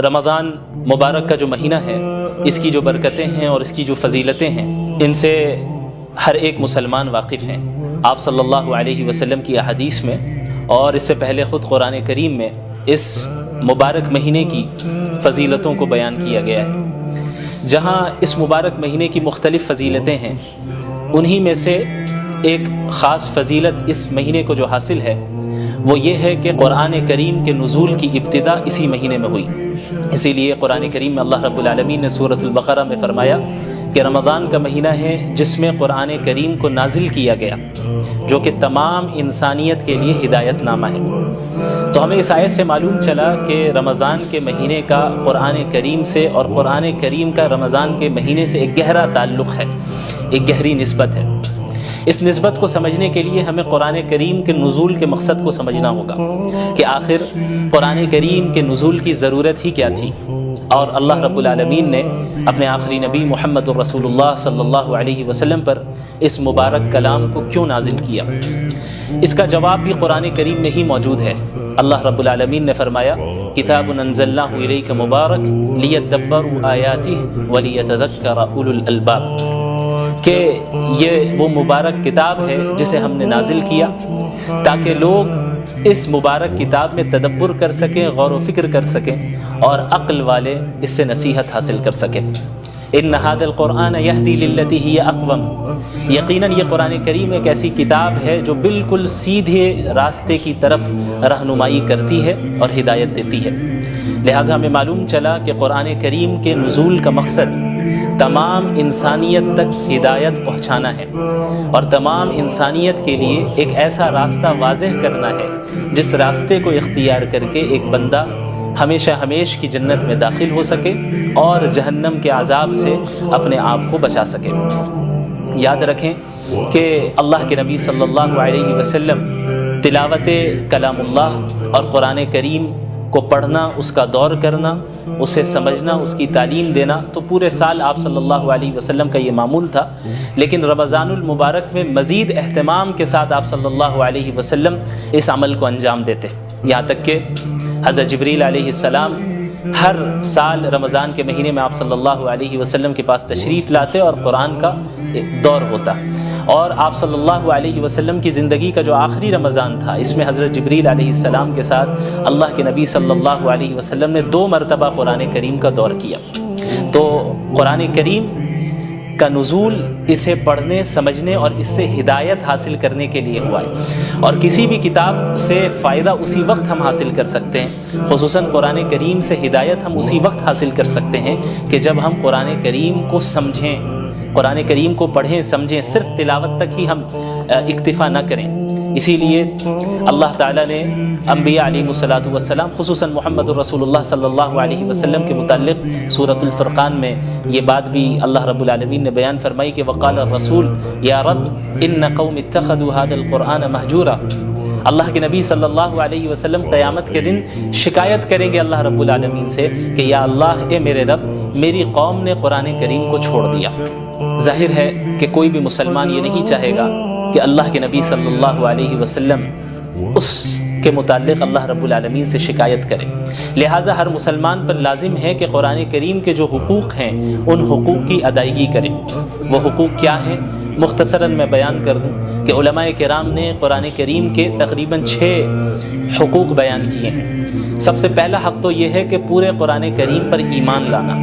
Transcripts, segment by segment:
رمضان مبارک کا جو مہینہ ہے، اس کی جو برکتیں ہیں اور اس کی جو فضیلتیں ہیں، ان سے ہر ایک مسلمان واقف ہیں۔ آپ صلی اللہ علیہ وسلم کی احادیث میں اور اس سے پہلے خود قرآن کریم میں اس مبارک مہینے کی فضیلتوں کو بیان کیا گیا ہے۔ جہاں اس مبارک مہینے کی مختلف فضیلتیں ہیں، انہی میں سے ایک خاص فضیلت اس مہینے کو جو حاصل ہے وہ یہ ہے کہ قرآن کریم کے نزول کی ابتدا اسی مہینے میں ہوئی۔ اسی لیے قرآن کریم میں اللہ رب العالمین نے سورۃ البقرہ میں فرمایا کہ رمضان کا مہینہ ہے جس میں قرآن کریم کو نازل کیا گیا، جو کہ تمام انسانیت کے لیے ہدایت نامہ ہے۔ تو ہمیں اس آیت سے معلوم چلا کہ رمضان کے مہینے کا قرآن کریم سے اور قرآن کریم کا رمضان کے مہینے سے ایک گہرا تعلق ہے، ایک گہری نسبت ہے۔ اس نسبت کو سمجھنے کے لیے ہمیں قرآن کریم کے نزول کے مقصد کو سمجھنا ہوگا کہ آخر قرآن کریم کے نزول کی ضرورت ہی کیا تھی، اور اللہ رب العالمین نے اپنے آخری نبی محمد الرسول اللہ صلی اللہ علیہ وسلم پر اس مبارک کلام کو کیوں نازل کیا۔ اس کا جواب بھی قرآن کریم میں ہی موجود ہے۔ اللہ رب العالمین نے فرمایا کتاب انزلناہ الیک مبارک لیدبروا آیاتہ ولیتذکر اولو الالباب، کہ یہ وہ مبارک کتاب ہے جسے ہم نے نازل کیا تاکہ لوگ اس مبارک کتاب میں تدبر کر سکیں، غور و فکر کر سکیں، اور عقل والے اس سے نصیحت حاصل کر سکیں۔ ان ھذا القرآن یہدی للتی ہی اقوم، یقیناً یہ قرآن کریم ایک ایسی کتاب ہے جو بالکل سیدھے راستے کی طرف رہنمائی کرتی ہے اور ہدایت دیتی ہے۔ لہٰذا ہمیں معلوم چلا کہ قرآن کریم کے نزول کا مقصد تمام انسانیت تک ہدایت پہنچانا ہے، اور تمام انسانیت کے لیے ایک ایسا راستہ واضح کرنا ہے جس راستے کو اختیار کر کے ایک بندہ ہمیشہ ہمیش کی جنت میں داخل ہو سکے اور جہنم کے عذاب سے اپنے آپ کو بچا سکے۔ یاد رکھیں کہ اللہ کے نبی صلی اللہ علیہ وسلم تلاوت کلام اللہ اور قرآن کریم کو پڑھنا، اس کا دور کرنا، اسے سمجھنا، اس کی تعلیم دینا تو پورے سال آپ صلی اللہ علیہ وسلم کا یہ معمول تھا، لیکن رمضان المبارک میں مزید اہتمام کے ساتھ آپ صلی اللہ علیہ وسلم اس عمل کو انجام دیتے، یہاں تک کہ حضرت جبریل علیہ السلام ہر سال رمضان کے مہینے میں آپ صلی اللہ علیہ وسلم کے پاس تشریف لاتے اور قرآن کا ایک دور ہوتا، اور آپ صلی اللہ علیہ وسلم کی زندگی کا جو آخری رمضان تھا، اس میں حضرت جبریل علیہ السلام کے ساتھ اللہ کے نبی صلی اللہ علیہ وسلم نے 2 مرتبہ قرآن کریم کا دور کیا۔ تو قرآن کریم کا نزول اسے پڑھنے، سمجھنے اور اس سے ہدایت حاصل کرنے کے لیے ہوا ہے، اور کسی بھی کتاب سے فائدہ اسی وقت ہم حاصل کر سکتے ہیں، خصوصاً قرآن کریم سے ہدایت ہم اسی وقت حاصل کر سکتے ہیں کہ جب ہم قرآن کریم کو سمجھیں، قرآن کریم کو پڑھیں، سمجھیں، صرف تلاوت تک ہی ہم اکتفا نہ کریں۔ اسی لیے اللہ تعالیٰ نے انبیاء علیہ الصلاۃ والسلام، خصوصاً محمد الرسول اللہ صلی اللہ علیہ وسلم کے متعلق سورۃ الفرقان میں یہ بات بھی اللہ رب العالمین نے بیان فرمائی کہ وقال الرسول یا رب ان قوم اتخذوا هذا القرآن مہجورا۔ اللہ کے نبی صلی اللہ علیہ وسلم قیامت کے دن شکایت کریں گے اللہ رب العالمین سے کہ یا اللہ، اے میرے رب، میری قوم نے قرآن کریم کو چھوڑ دیا۔ ظاہر ہے کہ کوئی بھی مسلمان یہ نہیں چاہے گا کہ اللہ کے نبی صلی اللہ علیہ وسلم اس کے متعلق اللہ رب العالمین سے شکایت کرے۔ لہٰذا ہر مسلمان پر لازم ہے کہ قرآن کریم کے جو حقوق ہیں ان حقوق کی ادائیگی کرے۔ وہ حقوق کیا ہیں؟ مختصراً میں بیان کر دوں کہ علماء کرام نے قرآن کریم کے تقریباً 6 حقوق بیان کیے ہیں۔ سب سے پہلا حق تو یہ ہے کہ پورے قرآن کریم پر ایمان لانا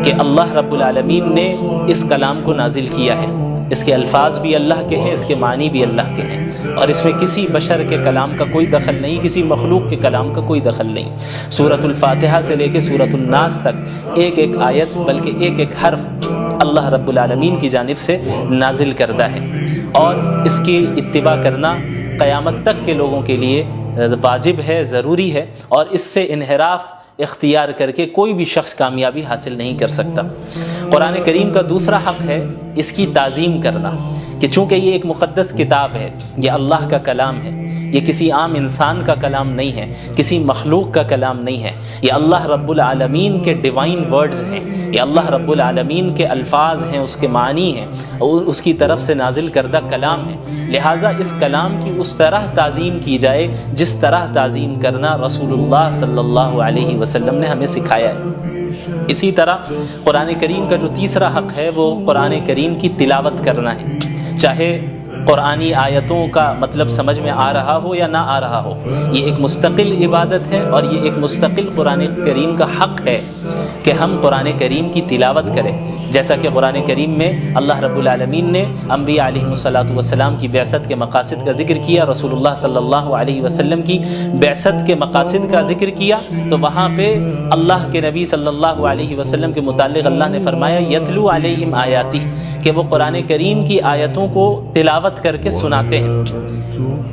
کہ اللہ رب العالمین نے اس کلام کو نازل کیا ہے، اس کے الفاظ بھی اللہ کے ہیں، اس کے معنی بھی اللہ کے ہیں، اور اس میں کسی بشر کے کلام کا کوئی دخل نہیں، کسی مخلوق کے کلام کا کوئی دخل نہیں۔ سورۃ الفاتحہ سے لے کے سورۃ الناس تک ایک ایک آیت بلکہ ایک ایک حرف اللہ رب العالمین کی جانب سے نازل کردہ ہے، اور اس کی اتباع کرنا قیامت تک کے لوگوں کے لیے واجب ہے، ضروری ہے، اور اس سے انحراف اختیار کر کے کوئی بھی شخص کامیابی حاصل نہیں کر سکتا۔ قرآن کریم کا دوسرا حق ہے اس کی تعظیم کرنا، کہ چونکہ یہ ایک مقدس کتاب ہے، یہ اللہ کا کلام ہے، یہ کسی عام انسان کا کلام نہیں ہے، کسی مخلوق کا کلام نہیں ہے، یہ اللہ رب العالمین کے ڈیوائن ورڈز ہیں، یہ اللہ رب العالمین کے الفاظ ہیں، اس کے معنی ہیں، اور اس کی طرف سے نازل کردہ کلام ہے۔ لہٰذا اس کلام کی اس طرح تعظیم کی جائے جس طرح تعظیم کرنا رسول اللہ صلی اللہ علیہ وسلم نے ہمیں سکھایا ہے۔ اسی طرح قرآن کریم کا جو تیسرا حق ہے وہ قرآن کریم کی تلاوت کرنا ہے، چاہے قرآنی آیتوں کا مطلب سمجھ میں آ رہا ہو یا نہ آ رہا ہو، یہ ایک مستقل عبادت ہے اور یہ ایک مستقل قرآن کریم کا حق ہے کہ ہم قرآن کریم کی تلاوت کریں، جیسا کہ قرآن کریم میں اللہ رب العالمین نے انبیاء علیہ الصلاۃ والسلام کی بعثت کے مقاصد کا ذکر کیا، رسول اللہ صلی اللہ علیہ وسلم کی بعثت کے مقاصد کا ذکر کیا، تو وہاں پہ اللہ کے نبی صلی اللہ علیہ وسلم کے متعلق اللہ نے فرمایا یتلو علیہم آیاتہ، کہ وہ قرآن کریم کی آیتوں کو تلاوت کر کے سناتے ہیں،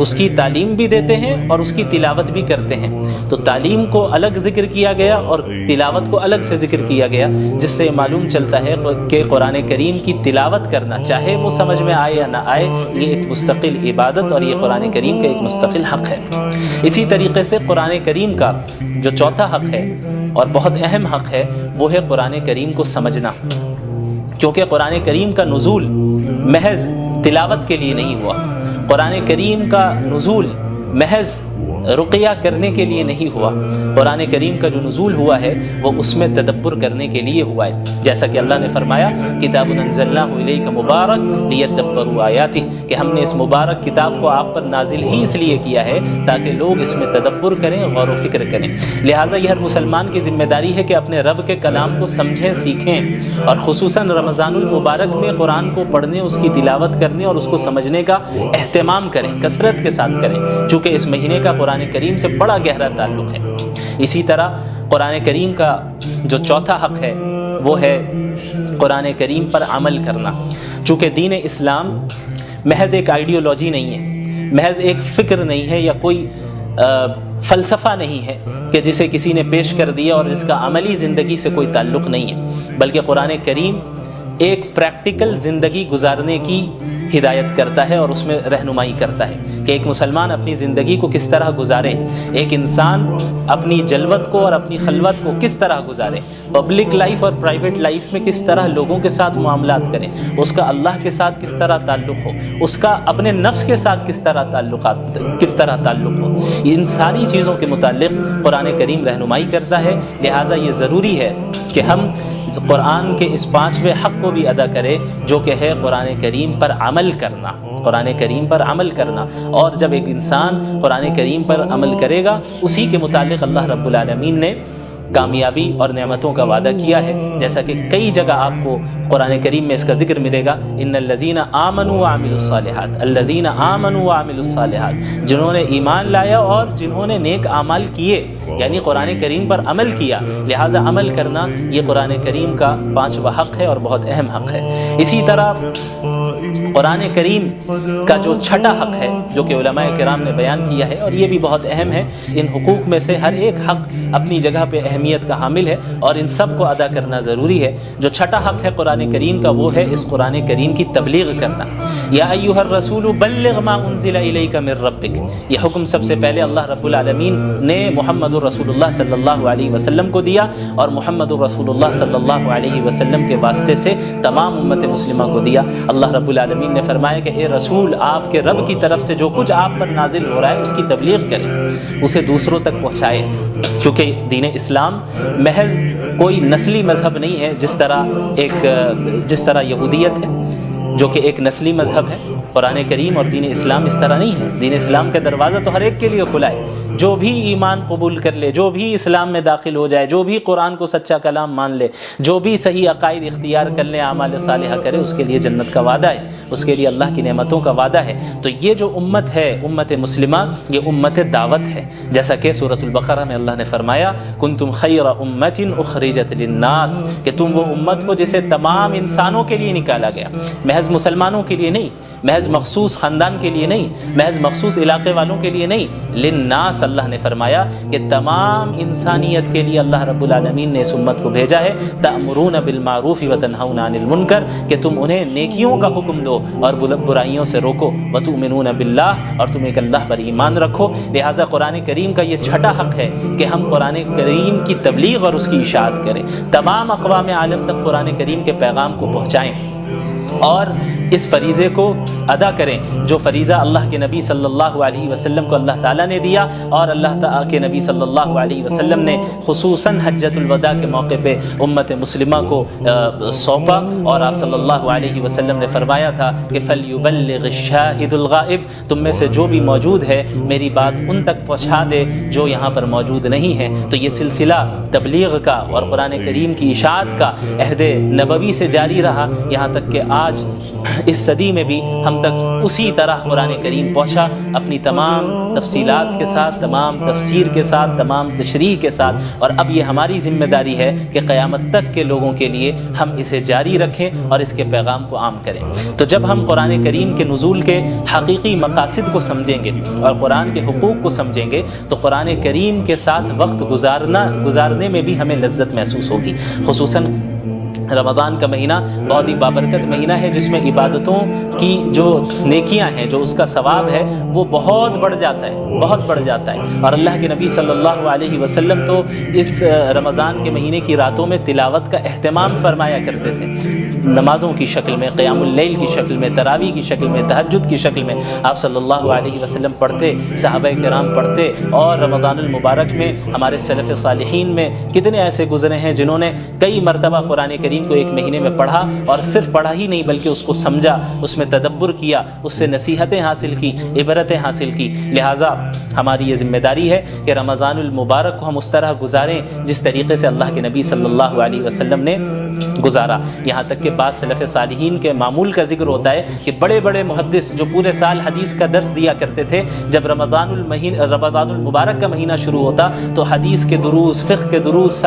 اس کی تعلیم بھی دیتے ہیں اور اس کی تلاوت بھی کرتے ہیں۔ تو تعلیم کو الگ ذکر کیا گیا اور تلاوت کو الگ سے ذکر کیا گیا، جس سے معلوم چلتا ہے کہ قرآن کریم کی تلاوت کرنا چاہے وہ سمجھ میں آئے یا نہ آئے، یہ ایک مستقل عبادت اور یہ قرآن کریم کا ایک مستقل حق ہے۔ اسی طریقے سے قرآن کریم کا جو چوتھا حق ہے اور بہت اہم حق ہے وہ ہے قرآن کریم کو سمجھنا، کیونکہ قرآن کریم کا نزول محض تلاوت کے لیے نہیں ہوا، قرآن کریم کا نزول محض رقیہ کرنے کے لیے نہیں ہوا، قرآن کریم کا جو نزول ہوا ہے وہ اس میں تدبر کرنے کے لیے ہوا ہے، جیسا کہ اللہ نے فرمایا کتاب انزلناہ الیک مبارک لیدبروا آیاتہ، کہ ہم نے اس مبارک کتاب کو آپ پر نازل ہی اس لیے کیا ہے تاکہ لوگ اس میں تدبر کریں، غور و فکر کریں۔ لہٰذا یہ ہر مسلمان کی ذمہ داری ہے کہ اپنے رب کے کلام کو سمجھیں، سیکھیں، اور خصوصاً رمضان المبارک میں قرآن کو پڑھنے، اس کی تلاوت کرنے اور اس کو سمجھنے کا اہتمام کریں، کثرت کے ساتھ کریں، چونکہ اس مہینے کا قرآن کریم سے بڑا گہرا تعلق ہے۔ اسی طرح قرآن کریم کا جو چوتھا حق ہے وہ ہے قرآن کریم پر عمل کرنا، چونکہ دین اسلام محض ایک آئیڈیالوجی نہیں ہے، محض ایک فکر نہیں ہے یا کوئی فلسفہ نہیں ہے کہ جسے کسی نے پیش کر دیا اور جس کا عملی زندگی سے کوئی تعلق نہیں ہے، بلکہ قرآن کریم ایک پریکٹیکل زندگی گزارنے کی ہدایت کرتا ہے اور اس میں رہنمائی کرتا ہے کہ ایک مسلمان اپنی زندگی کو کس طرح گزارے، ایک انسان اپنی جلوت کو اور اپنی خلوت کو کس طرح گزارے، پبلک لائف اور پرائیویٹ لائف میں کس طرح لوگوں کے ساتھ معاملات کریں، اس کا اللہ کے ساتھ کس طرح تعلق ہو، اس کا اپنے نفس کے ساتھ کس طرح تعلق ہو، ان ساری چیزوں کے متعلق قرآن کریم رہنمائی کرتا ہے۔ لہٰذا یہ ضروری ہے کہ ہم قرآن کے اس پانچویں حق کو بھی ادا کرے جو کہ ہے قرآن کریم پر عمل کرنا، قرآن کریم پر عمل کرنا، اور جب ایک انسان قرآن کریم پر عمل کرے گا اسی کے متعلق اللہ رب العالمین نے کامیابی اور نعمتوں کا وعدہ کیا ہے، جیسا کہ کئی جگہ آپ کو قرآن کریم میں اس کا ذکر ملے گا، ان الذین آمنوا وعملوا الصالحات، الذین آمنوا وعملوا الصالحات، جنہوں نے ایمان لایا اور جنہوں نے نیک اعمال کیے، یعنی قرآن کریم پر عمل کیا۔ لہٰذا عمل کرنا یہ قرآن کریم کا پانچواں حق ہے اور بہت اہم حق ہے۔ اسی طرح قرآن کریم کا جو چھٹا حق ہے جو کہ علماء کرام نے بیان کیا ہے اور یہ بھی بہت اہم ہے، ان حقوق میں سے ہر ایک حق اپنی جگہ پہ اہمیت کا حامل ہے اور ان سب کو ادا کرنا ضروری ہے۔ جو چھٹا حق ہے قرآن کریم کا وہ ہے اس قرآن کریم کی تبلیغ کرنا۔ یا ایھا الرسول بلغ ما انزل الیک من ربک، یہ حکم سب سے پہلے اللہ رب العالمین نے محمد رسول اللہ صلی اللہ علیہ وسلم کو دیا اور محمد رسول اللہ صلی اللہ علیہ وسلم کے واسطے سے تمام امت مسلمہ کو دیا۔ اللہ رب العالمین نے فرمایا کہ اے رسول، آپ کے رب کی طرف سے جو کچھ آپ پر نازل ہو رہا ہے اس کی تبلیغ کریں، اسے دوسروں تک پہنچائیں، کیونکہ دین اسلام محض کوئی نسلی مذہب نہیں ہے جس طرح یہودیت ہے جو کہ ایک نسلی مذہب ہے۔ قرآن کریم اور دین اسلام اس طرح نہیں ہے، دین اسلام کا دروازہ تو ہر ایک کے لیے کھلا ہے، جو بھی ایمان قبول کر لے، جو بھی اسلام میں داخل ہو جائے، جو بھی قرآن کو سچا کلام مان لے، جو بھی صحیح عقائد اختیار کر لے، اعمال صالحہ کرے، اس کے لیے جنت کا وعدہ ہے، اس کے لیے اللہ کی نعمتوں کا وعدہ ہے۔ تو یہ جو امت ہے، امت مسلمہ، یہ امت دعوت ہے، جیسا کہ سورۃ البقرہ میں اللہ نے فرمایا کنتم خیر امۃ اخرجت للناس، کہ تم وہ امت ہو جسے تمام انسانوں کے لیے نکالا گیا، محض مسلمانوں کے لیے نہیں، محض مخصوص خاندان کے لیے نہیں، محض مخصوص علاقے والوں کے لیے نہیں، للناس اللہ نے فرمایا کہ تمام انسانیت کے لیے اللہ رب العالمین نے اس امت کو بھیجا ہے، تأمرون بالمعروف وتنہون عن المنکر، کہ تم انہیں نیکیوں کا حکم دو اور برائیوں سے روکو، وتؤمنون باللہ، اور تم ایک اللہ پر ایمان رکھو۔ لہٰذا قرآن کریم کا یہ چھٹا حق ہے کہ ہم قرآن کریم کی تبلیغ اور اس کی اشاعت کریں، تمام اقوام عالم تک قرآن کریم کے پیغام کو پہنچائیں اور اس فریضے کو ادا کریں جو فریضہ اللہ کے نبی صلی اللہ علیہ وسلم کو اللہ تعالیٰ نے دیا، اور اللہ تعالیٰ کے نبی صلی اللہ علیہ وسلم نے خصوصاً حجۃ الوداع کے موقع پہ امت مسلمہ کو سونپا، اور آپ صلی اللہ علیہ وسلم نے فرمایا تھا کہ فَلْيُبَلِّغِ الشَّاهِدُ الْغَائِبُ، تم میں سے جو بھی موجود ہے میری بات ان تک پہنچا دے جو یہاں پر موجود نہیں ہے۔ تو یہ سلسلہ تبلیغ کا اور قرآن کریم کی اشاعت کا عہد نبوی سے جاری رہا، یہاں تک کہ آج اس صدی میں بھی ہم تک اسی طرح قرآن کریم پہنچا، اپنی تمام تفصیلات کے ساتھ، تمام تفسیر کے ساتھ، تمام تشریح کے ساتھ، اور اب یہ ہماری ذمہ داری ہے کہ قیامت تک کے لوگوں کے لیے ہم اسے جاری رکھیں اور اس کے پیغام کو عام کریں۔ تو جب ہم قرآن کریم کے نزول کے حقیقی مقاصد کو سمجھیں گے اور قرآن کے حقوق کو سمجھیں گے تو قرآن کریم کے ساتھ وقت گزارنے میں بھی ہمیں لذت محسوس ہوگی۔ خصوصاً رمضان کا مہینہ بہت ہی بابرکت مہینہ ہے، جس میں عبادتوں کی جو نیکیاں ہیں، جو اس کا ثواب ہے، وہ بہت بڑھ جاتا ہے، بہت بڑھ جاتا ہے۔ اور اللہ کے نبی صلی اللہ علیہ وسلم تو اس رمضان کے مہینے کی راتوں میں تلاوت کا اہتمام فرمایا کرتے تھے، نمازوں کی شکل میں، قیام اللیل کی شکل میں، تراویح کی شکل میں، تہجد کی شکل میں آپ صلی اللہ علیہ وسلم پڑھتے، صحابہ کرام پڑھتے، اور رمضان المبارک میں ہمارے سلف صالحین میں کتنے ایسے گزرے ہیں جنہوں نے کئی مرتبہ قرآن کریم کو ایک مہینے میں پڑھا، اور صرف پڑھا ہی نہیں بلکہ اس کو سمجھا، اس میں تدبر کیا، اس سے نصیحتیں حاصل کی، عبرتیں حاصل کی۔ لہٰذا ہماری یہ ذمہ داری ہے کہ رمضان المبارک کو ہم اس طرح گزاریں جس طریقے سے اللہ کے نبی صلی اللہ علیہ وسلم نے گزارا۔ یہاں تک کہ بعض سلف صالحین کے معمول کا ذکر ہوتا ہے کہ بڑے بڑے محدث جو پورے سال حدیث کا درس دیا کرتے تھے، جب رمضان المبارک کا مہینہ شروع ہوتا تو حدیث کے دروس، فقہ کے دروس،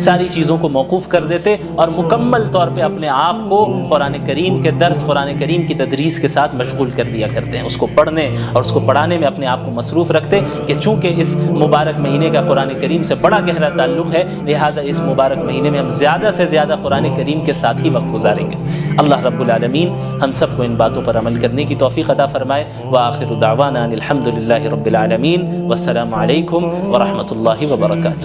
ساری چیزوں کو موقوف کر دیتے اور مکمل طور پہ اپنے آپ کو قرآن کریم کے درس، قرآن کریم کی تدریس کے ساتھ مشغول کر دیا کرتے ہیں، اس کو پڑھنے اور اس کو پڑھانے میں اپنے آپ کو مصروف رکھتے کہ چونکہ اس مبارک مہینے کا قرآن کریم سے بڑا گہرا تعلق ہے، لہٰذا اس مبارک مہینے میں ہم زیادہ سے زیادہ قرآن کریم کے ساتھ ہی وقت گزاریں گے۔ اللہ رب العالمین ہم سب کو ان باتوں پر عمل کرنے کی توفیق عطا فرمائے۔ وآخر دعوانا الحمد للہ رب العالمین، والسلام علیکم ورحمۃ اللہ وبرکاتہ۔